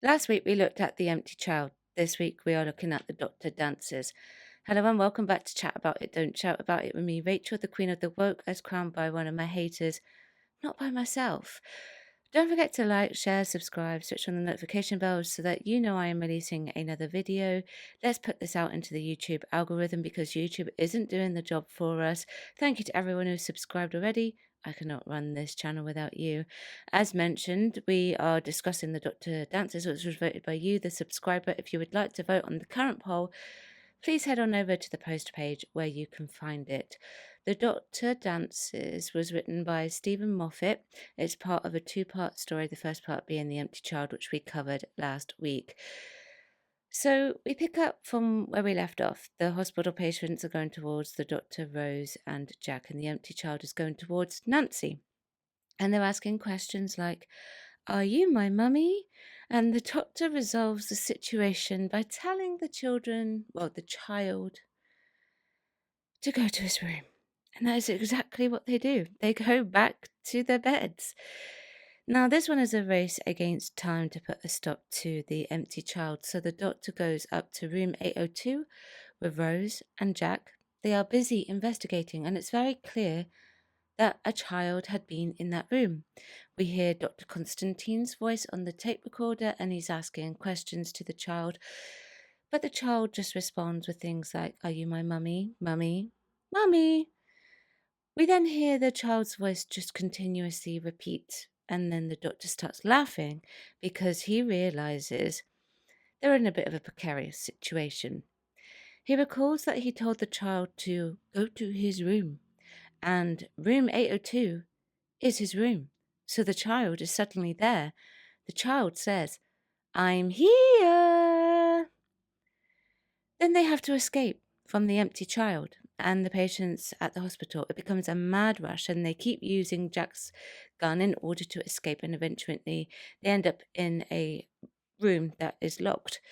Last week we looked at The Empty Child. This week we are looking at The Doctor Dances. Hello and welcome back to Chat About It, Don't Shout About It with me, Rachel, the Queen of the Woke, as crowned by one of my haters, not by myself. Don't forget to like, share, subscribe, switch on the notification bells so that you know I am releasing another video. Let's put this out into the YouTube algorithm because YouTube isn't doing the job for us. Thank you to everyone who's subscribed already. I cannot run this channel without you. As mentioned, we are discussing the Doctor Dances, which was voted by you, the subscriber. If you would like to vote on the current poll, please head on over to the post page where you can find it. The Doctor Dances was written by Stephen Moffat. It's part of a two-part story, the first part being The Empty Child, which we covered last week. So we pick up from where we left off. The hospital patients are going towards the Doctor, Rose, and Jack, and the Empty Child is going towards Nancy. And they're asking questions like, "Are you my mummy?" And the doctor resolves the situation by telling the child, to go to his room. And that is exactly what they do. They go back to their beds. Now, this one is a race against time to put a stop to the empty child. So the doctor goes up to room 802 with Rose and Jack. They are busy investigating, and it's very clear that a child had been in that room. We hear Dr. Constantine's voice on the tape recorder, and he's asking questions to the child. But the child just responds with things like, "Are you my mummy? Mummy? Mummy?" We then hear the child's voice just continuously repeat, and then the doctor starts laughing because he realizes they're in a bit of a precarious situation. He recalls that he told the child to go to his room, and room 802 is his room. So the child is suddenly there. The child says, "I'm here." Then they have to escape from the empty child and the patients at the hospital. It becomes a mad rush, and they keep using Jack's gun in order to escape. And eventually, they end up in a room that is locked,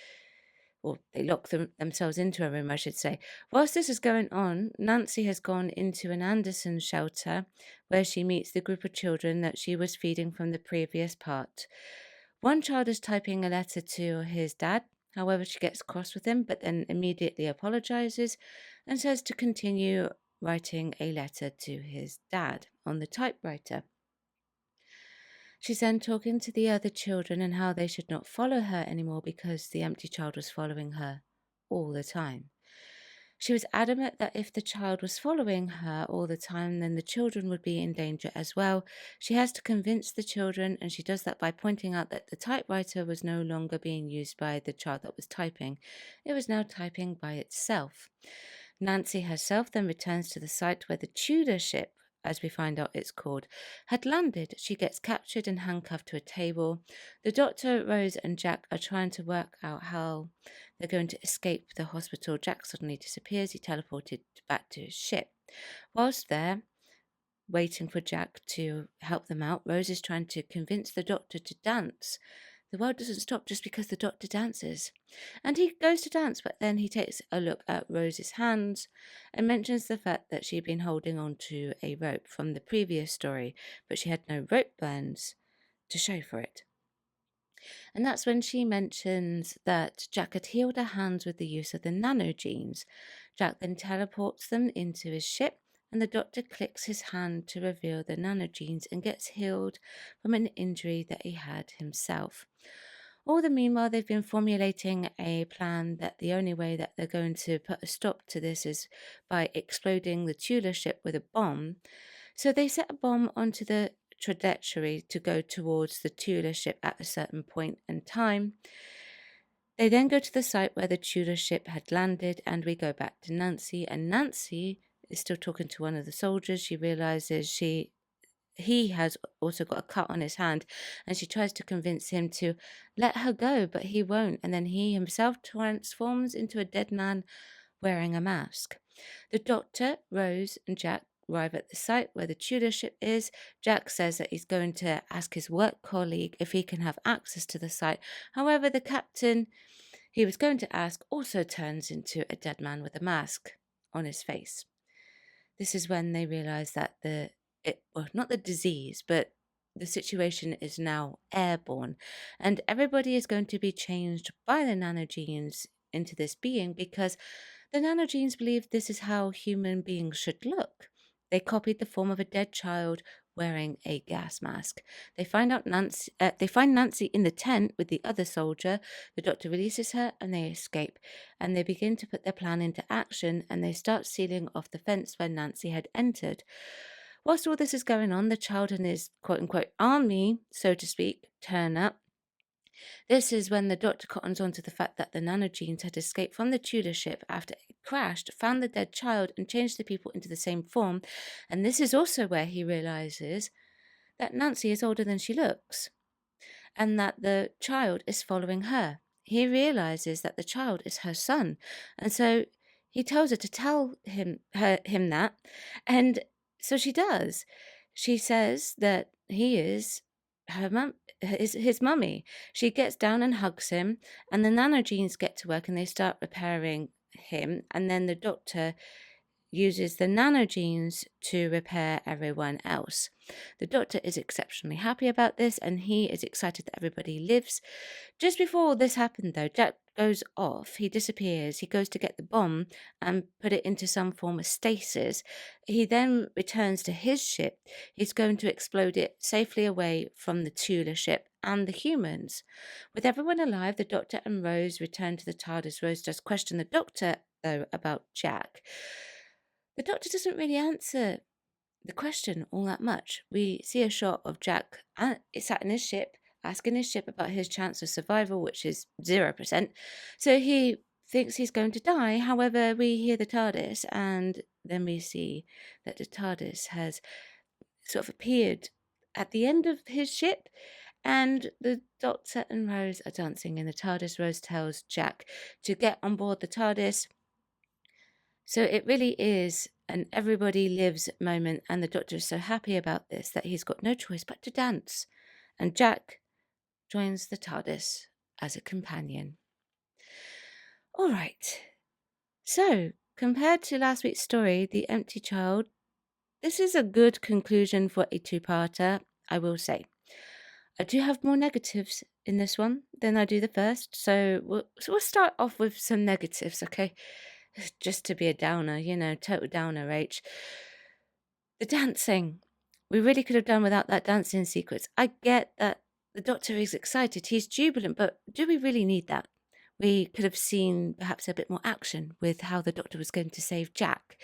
or they lock themselves into a room, I should say. Whilst this is going on, Nancy has gone into an Anderson shelter where she meets the group of children that she was feeding from the previous part. One child is typing a letter to his dad. However, she gets cross with him, but then immediately apologizes and says to continue writing a letter to his dad on the typewriter. She's then talking to the other children and how they should not follow her anymore because the empty child was following her all the time. She was adamant that if the child was following her all the time, then the children would be in danger as well. She has to convince the children, and she does that by pointing out that the typewriter was no longer being used by the child that was typing. It was now typing by itself. Nancy herself then returns to the site where the Tudor ship, as we find out it's called, had landed. She gets captured and handcuffed to a table. The doctor, Rose, and Jack are trying to work out how they're going to escape the hospital. Jack suddenly disappears. He teleported back to his ship. Whilst there, waiting for Jack to help them out, Rose is trying to convince the doctor to dance. The world doesn't stop just because the doctor dances. And he goes to dance, but then he takes a look at Rose's hands and mentions the fact that she'd been holding on to a rope from the previous story, but she had no rope burns to show for it. And that's when she mentions that Jack had healed her hands with the use of the nanogenes. Jack then teleports them into his ship, and the doctor clicks his hand to reveal the nanogenes and gets healed from an injury that he had himself. All the meanwhile, they've been formulating a plan that the only way that they're going to put a stop to this is by exploding the Tudor ship with a bomb. So they set a bomb onto the trajectory to go towards the Tudor ship at a certain point in time. They then go to the site where the Tudor ship had landed, and we go back to Nancy, and Nancy is still talking to one of the soldiers. She realizes he has also got a cut on his hand, and she tries to convince him to let her go, but he won't, and then he himself transforms into a dead man wearing a mask. The doctor, Rose, and Jack arrive at the site where the Tudor ship is. Jack says that he's going to ask his work colleague if he can have access to the site. However, the captain he was going to ask also turns into a dead man with a mask on his face. This is when they realize that not the disease, but the situation is now airborne, and everybody is going to be changed by the nanogenes into this being because the nanogenes believe this is how human beings should look. They copied the form of a dead child wearing a gas mask. They find Nancy in the tent with the other soldier. The doctor releases her and they escape. And they begin to put their plan into action and they start sealing off the fence where Nancy had entered. Whilst all this is going on, the child and his quote unquote army, so to speak, turn up. This is when the doctor cottons on to the fact that the nanogenes had escaped from the Tudor ship after it crashed, found the dead child, and changed the people into the same form. And this is also where he realizes that Nancy is older than she looks and that the child is following her. He realizes that the child is her son, and so he tells her to tell him that, and so she does. She says that he is her mum, his mummy. She gets down and hugs him, and the nanogenes get to work and they start repairing him, and then the doctor uses the nanogenes to repair everyone else. The doctor is exceptionally happy about this and he is excited that everybody lives. Just before all this happened, though, Jack goes off. He disappears. He goes to get the bomb and put it into some form of stasis. He then returns to his ship. He's going to explode it safely away from the Tula ship and the humans. With everyone alive, the doctor and Rose return to the TARDIS. Rose does question the doctor, though, about Jack. The doctor doesn't really answer the question all that much. We see a shot of Jack sat in his ship, asking his ship about his chance of survival, which is 0%. So he thinks he's going to die. However, we hear the TARDIS, and then we see that the TARDIS has sort of appeared at the end of his ship, and the Doctor and Rose are dancing in the TARDIS. Rose tells Jack to get on board the TARDIS. So it really is an everybody lives moment, and the doctor is so happy about this that he's got no choice but to dance. And Jack joins the TARDIS as a companion. All right. So, compared to last week's story, The Empty Child, this is a good conclusion for a two-parter, I will say. I do have more negatives in this one than I do the first, so we'll start off with some negatives, okay? Just to be a downer, total downer, H. The dancing. We really could have done without that dancing sequence. I get that the doctor is excited, he's jubilant, but do we really need that? We could have seen perhaps a bit more action with how the doctor was going to save Jack.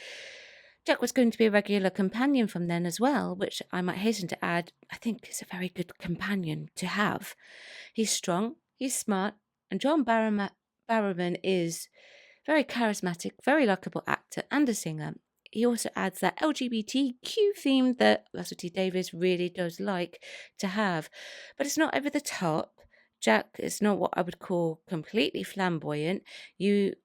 Jack was going to be a regular companion from then as well, which I might hasten to add, I think is a very good companion to have. He's strong, he's smart, and John Barrowman is very charismatic, very likable actor and a singer. He also adds that LGBTQ theme that Russell T Davies really does like to have. But it's not over the top. Jack is not what I would call completely flamboyant. You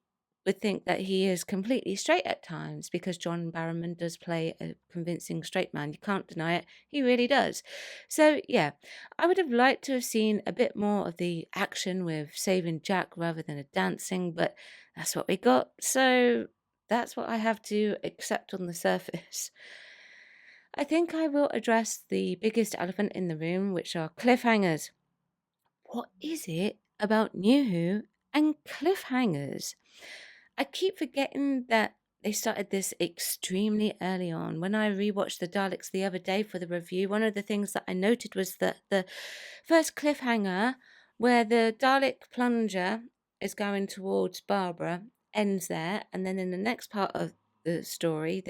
would think that he is completely straight at times because John Barrowman does play a convincing straight man. You can't deny it. He really does. So, yeah, I would have liked to have seen a bit more of the action with saving Jack rather than a dancing, but that's what we got. So, that's what I have to accept on the surface. I think I will address the biggest elephant in the room, which are cliffhangers. What is it about New Who and cliffhangers? I keep forgetting that they started this extremely early on. When I rewatched the Daleks the other day for the review, one of the things that I noted was that the first cliffhanger, where the Dalek plunger is going towards Barbara, ends there. And then in the next part of the story,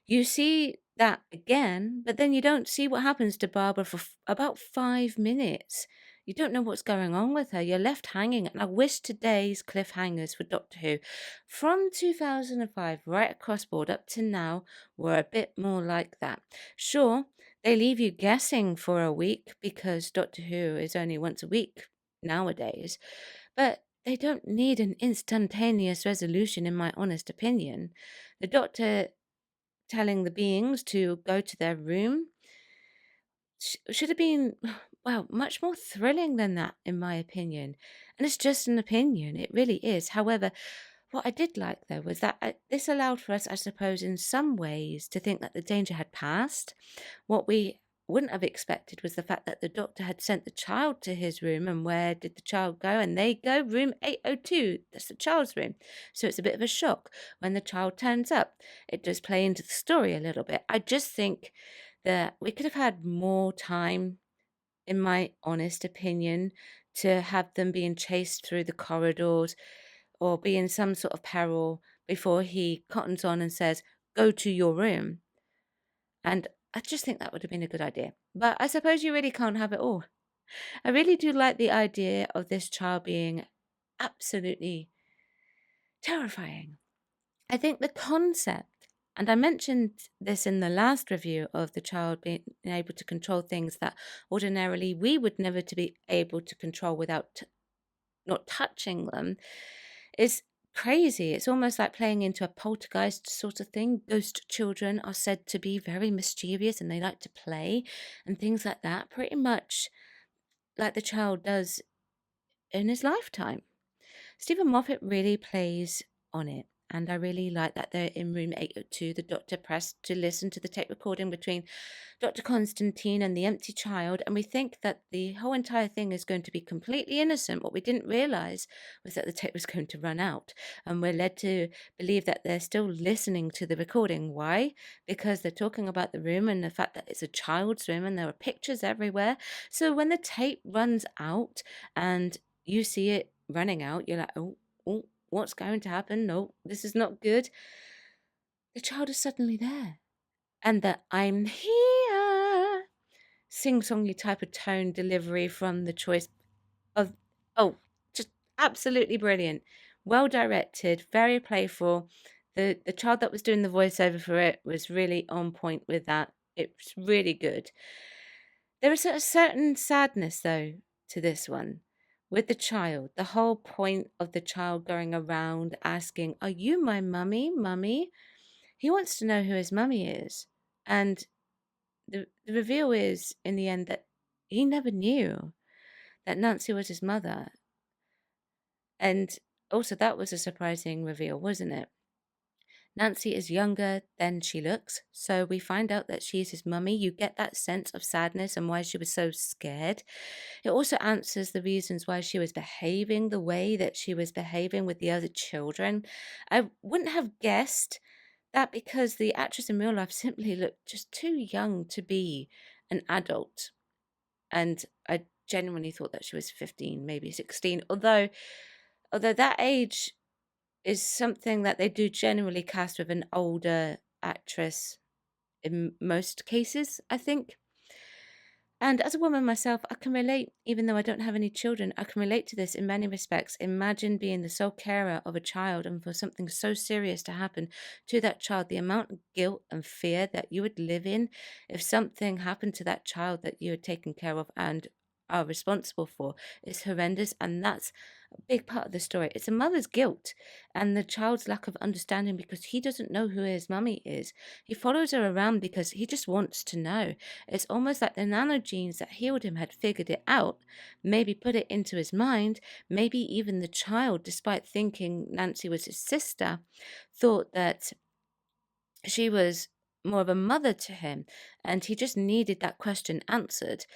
you see that again, but then you don't see what happens to Barbara for about 5 minutes. You don't know what's going on with her. You're left hanging. And I wish today's cliffhangers for Doctor Who from 2005 right across board up to now were a bit more like that. Sure, they leave you guessing for a week because Doctor Who is only once a week nowadays, but they don't need an instantaneous resolution, in my honest opinion. The Doctor telling the beings to go to their room should have been, well, much more thrilling than that, in my opinion. And it's just an opinion, it really is. However, what I did like, though, was that this allowed for us, I suppose, in some ways to think that the danger had passed. What we wouldn't have expected was the fact that the doctor had sent the child to his room. And where did the child go? And they go room 802. That's the child's room. So it's a bit of a shock when the child turns up. It does play into the story a little bit. I just think that we could have had more time, in my honest opinion, to have them being chased through the corridors or be in some sort of peril before he cottons on and says, "Go to your room." And I just think that would have been a good idea. But I suppose you really can't have it all. I really do like the idea of this child being absolutely terrifying. I think the concept, and I mentioned this in the last review of the child being able to control things that ordinarily we would never to be able to control without not touching them, is crazy. It's almost like playing into a poltergeist sort of thing. Ghost children are said to be very mischievous and they like to play and things like that, pretty much like the child does in his lifetime. Stephen Moffat really plays on it. And I really like that they're in room 802. The doctor pressed to listen to the tape recording between Dr. Constantine and the empty child. And we think that the whole entire thing is going to be completely innocent. What we didn't realize was that the tape was going to run out. And we're led to believe that they're still listening to the recording. Why? Because they're talking about the room and the fact that it's a child's room and there are pictures everywhere. So when the tape runs out and you see it running out, you're like, oh, what's going to happen? No, this is not good. The child is suddenly there. And the "I'm here" sing-songy type of tone delivery from the choice of, just absolutely brilliant. Well directed, very playful. The child that was doing the voiceover for it was really on point with that. It's really good. There is a certain sadness, though, to this one. With the child, the whole point of the child going around asking, "Are you my mummy, mummy?" He wants to know who his mummy is. And the reveal is, in the end, that he never knew that Nancy was his mother. And also, that was a surprising reveal, wasn't it? Nancy is younger than she looks, so we find out that she's his mummy. You get that sense of sadness and why she was so scared. It also answers the reasons why she was behaving the way that she was behaving with the other children. I wouldn't have guessed that because the actress in real life simply looked just too young to be an adult. And I genuinely thought that she was 15, maybe 16, although that age is something that they do generally cast with an older actress in most cases, I think. And as a woman myself, I can relate, even though I don't have any children, I can relate to this in many respects. Imagine being the sole carer of a child and for something so serious to happen to that child, the amount of guilt and fear that you would live in if something happened to that child that you had taken care of and are responsible for is horrendous. And that's a big part of the story. It's a mother's guilt and the child's lack of understanding because he doesn't know who his mummy is. He follows her around because he just wants to know. It's almost like the nanogenes that healed him had figured it out, maybe put it into his mind. Maybe even the child, despite thinking Nancy was his sister, thought that she was more of a mother to him, and he just needed that question answered.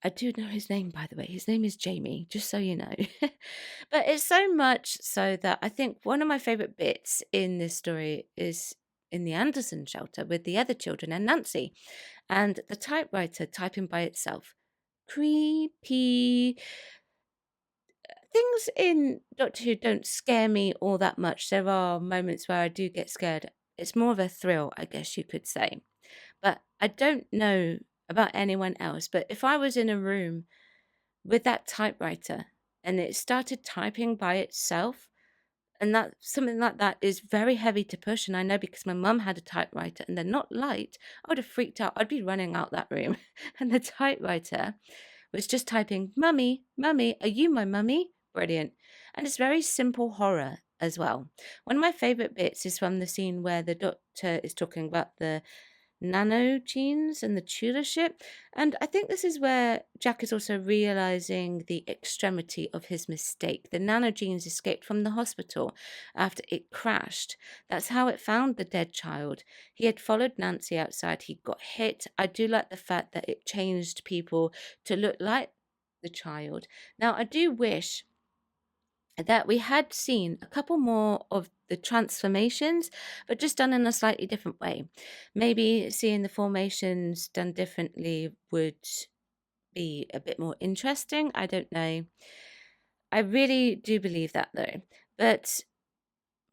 I do know his name, by the way. His name is Jamie, just so you know. But it's so much so that I think one of my favorite bits in this story is in the Anderson shelter with the other children and Nancy, and the typewriter typing by itself. Creepy. Things in Doctor Who don't scare me all that much. There are moments where I do get scared. It's more of a thrill, I guess you could say. But I don't know about anyone else, but if I was in a room with that typewriter and it started typing by itself, and that something like that is very heavy to push, and I know because my mum had a typewriter and they're not light, I would have freaked out. I'd be running out that room. And the typewriter was just typing, "Mummy, mummy, are you my mummy?" Brilliant. And it's very simple horror as well. One of my favorite bits is from the scene where the doctor is talking about the nanogenes and the tutorship. And I think this is where Jack is also realizing the extremity of his mistake. The nanogenes escaped from the hospital after it crashed. That's how it found the dead child. He had followed Nancy outside. He got hit. I do like the fact that it changed people to look like the child. Now, I do wish that we had seen a couple more of the transformations, but just done in a slightly different way. Maybe seeing the formations done differently would be a bit more interesting. I don't know. I really do believe that though. But,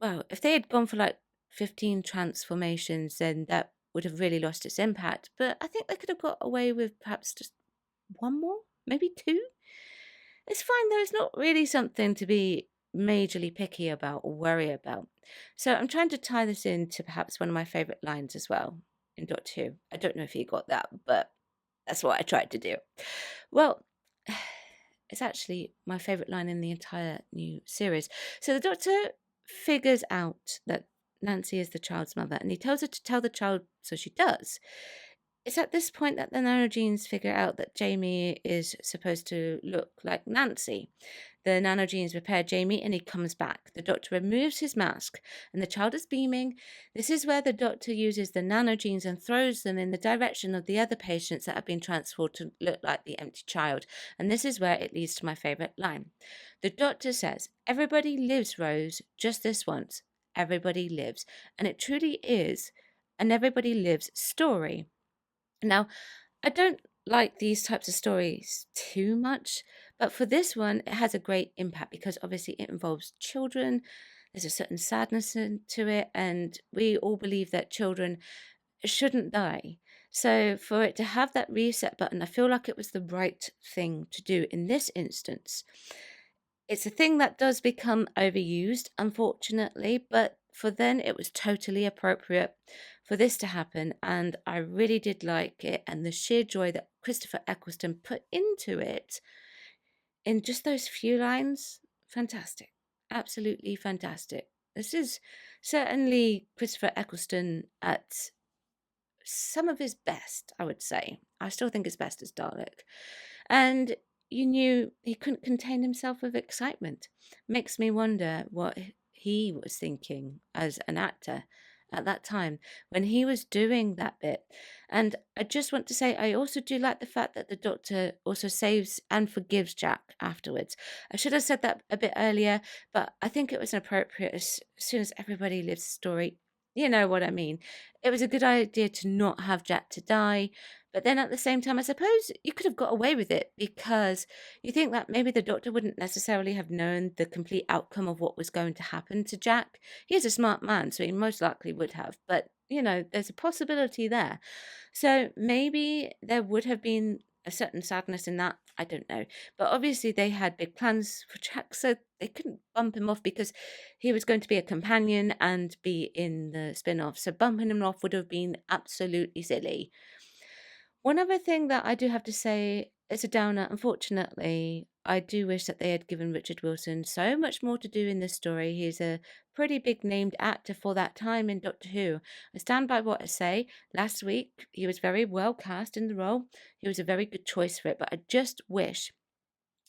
well, if they had gone for like 15 transformations, then that would have really lost its impact. But I think they could have got away with perhaps just one more, maybe two. It's fine though, it's not really something to be majorly picky about or worry about. So I'm trying to tie this into perhaps one of my favourite lines as well in Doctor Who. I don't know if you got that, but that's what I tried to do. Well, it's actually my favourite line in the entire new series. So the Doctor figures out that Nancy is the child's mother and he tells her to tell the child, so she does. It's at this point that the nanogenes figure out that Jamie is supposed to look like Nancy. The nanogenes repair Jamie and he comes back. The doctor removes his mask and the child is beaming. This is where the doctor uses the nanogenes and throws them in the direction of the other patients that have been transformed to look like the empty child. And this is where it leads to my favourite line. The doctor says, "Everybody lives, Rose, just this once. Everybody lives." And it truly is an everybody lives story. Now, I don't like these types of stories too much, but for this one, it has a great impact because obviously it involves children. There's a certain sadness to it, and we all believe that children shouldn't die. So for it to have that reset button, I feel like it was the right thing to do in this instance. It's a thing that does become overused, unfortunately, but for then it was totally appropriate for this to happen, and I really did like it, and the sheer joy that Christopher Eccleston put into it in just those few lines, fantastic. Absolutely fantastic. This is certainly Christopher Eccleston at some of his best, I would say. I still think his best is Dalek. And you knew he couldn't contain himself with excitement. Makes me wonder what he was thinking as an actor at that time when he was doing that bit. And I just want to say, I also do like the fact that the doctor also saves and forgives Jack afterwards. I should have said that a bit earlier, but I think it was appropriate as soon as everybody lives the story. You know what I mean? It was a good idea to not have Jack to die, but then at the same time, I suppose you could have got away with it because you think that maybe the doctor wouldn't necessarily have known the complete outcome of what was going to happen to Jack. He is a smart man, so he most likely would have, but there's a possibility there. So maybe there would have been a certain sadness in that. I don't know. But obviously, they had big plans for Jack, so they couldn't bump him off because he was going to be a companion and be in the spin off. So bumping him off would have been absolutely silly. One other thing that I do have to say is a downer. Unfortunately, I do wish that they had given Richard Wilson so much more to do in this story. He's a pretty big named actor for that time in Doctor Who. I stand by what I say. Last week, he was very well cast in the role. He was a very good choice for it, but I just wish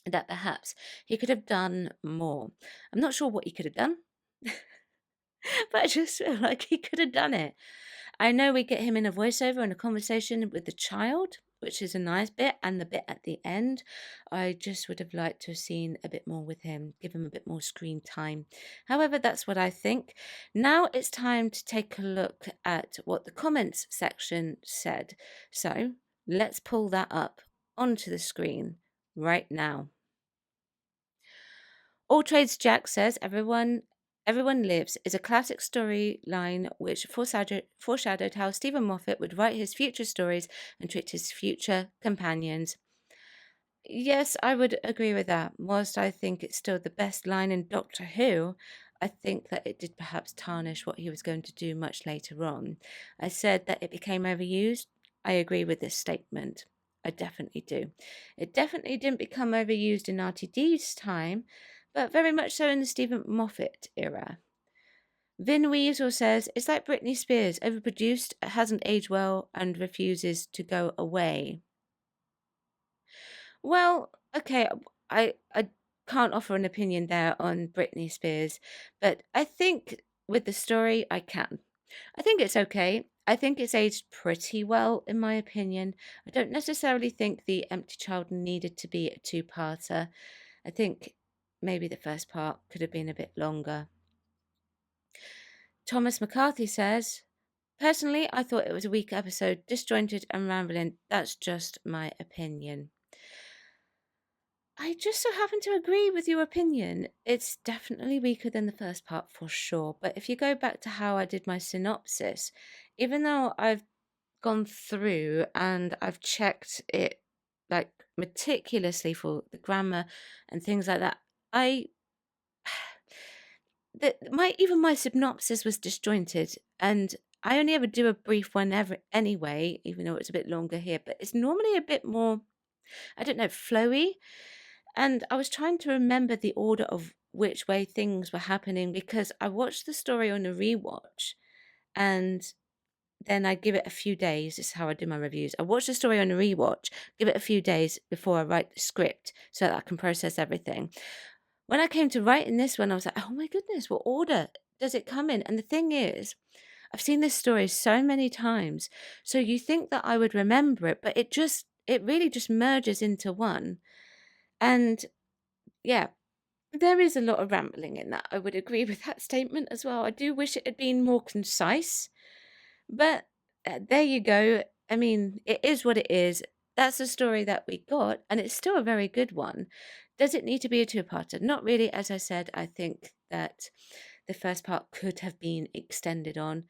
that perhaps he could have done more. I'm not sure what he could have done, but I just feel like he could have done it. I know we get him in a voiceover and a conversation with the child, which is a nice bit, and the bit at the end. I just would have liked to have seen a bit more with him, give him a bit more screen time. However, that's what I think. Now it's time to take a look at what the comments section said. So let's pull that up onto the screen right now. All Trades Jack says Everyone Lives is a classic storyline which foreshadowed how Stephen Moffat would write his future stories and treat his future companions. Yes, I would agree with that. Whilst I think it's still the best line in Doctor Who, I think that it did perhaps tarnish what he was going to do much later on. I said that it became overused. I agree with this statement. I definitely do. It definitely didn't become overused in RTD's time, but very much so in the Stephen Moffat era. Vin Weasel says, it's like Britney Spears, overproduced, hasn't aged well, and refuses to go away. Well, okay, I can't offer an opinion there on Britney Spears, but I think with the story, I can. I think it's okay. I think it's aged pretty well, in my opinion. I don't necessarily think The Empty Child needed to be a two-parter. I think maybe the first part could have been a bit longer. Thomas McCarthy says, personally, I thought it was a weak episode, disjointed and rambling. That's just my opinion. I just so happen to agree with your opinion. It's definitely weaker than the first part for sure. But if you go back to how I did my synopsis, even though I've gone through and I've checked it like meticulously for the grammar and things like that, my synopsis was disjointed, and I only ever do a brief one ever anyway, even though it's a bit longer here, but it's normally a bit more, I don't know, flowy. And I was trying to remember the order of which way things were happening because I watched the story on a rewatch and then I give it a few days. This is how I do my reviews. I watch the story on a rewatch, give it a few days before I write the script so that I can process everything. When I came to writing this one, I was like, oh my goodness, what order does it come in? And the thing is, I've seen this story so many times. So you think that I would remember it, but it really just merges into one. And yeah, there is a lot of rambling in that. I would agree with that statement as well. I do wish it had been more concise, but there you go. I mean, it is what it is. That's the story that we got, and it's still a very good one. Does it need to be a two-parter? Not really. As I said, I think that the first part could have been extended on.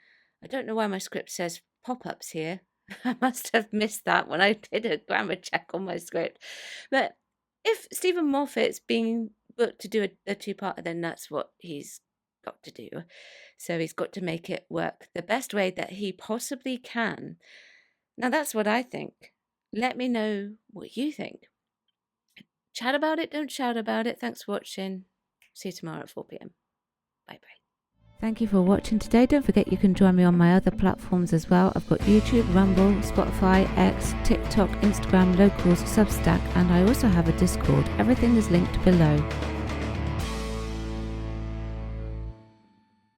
I don't know why my script says pop-ups here. I must have missed that when I did a grammar check on my script. But if Stephen Moffat's being booked to do a two-parter, then that's what he's got to do. So he's got to make it work the best way that he possibly can. Now that's what I think. Let me know what you think. Chat about it, don't shout about it. Thanks for watching. See you tomorrow at 4 p.m. Bye bye. Thank you for watching today. Don't forget you can join me on my other platforms as well. I've got YouTube, Rumble, Spotify, X, TikTok, Instagram, Locals, Substack, and I also have a Discord. Everything is linked below.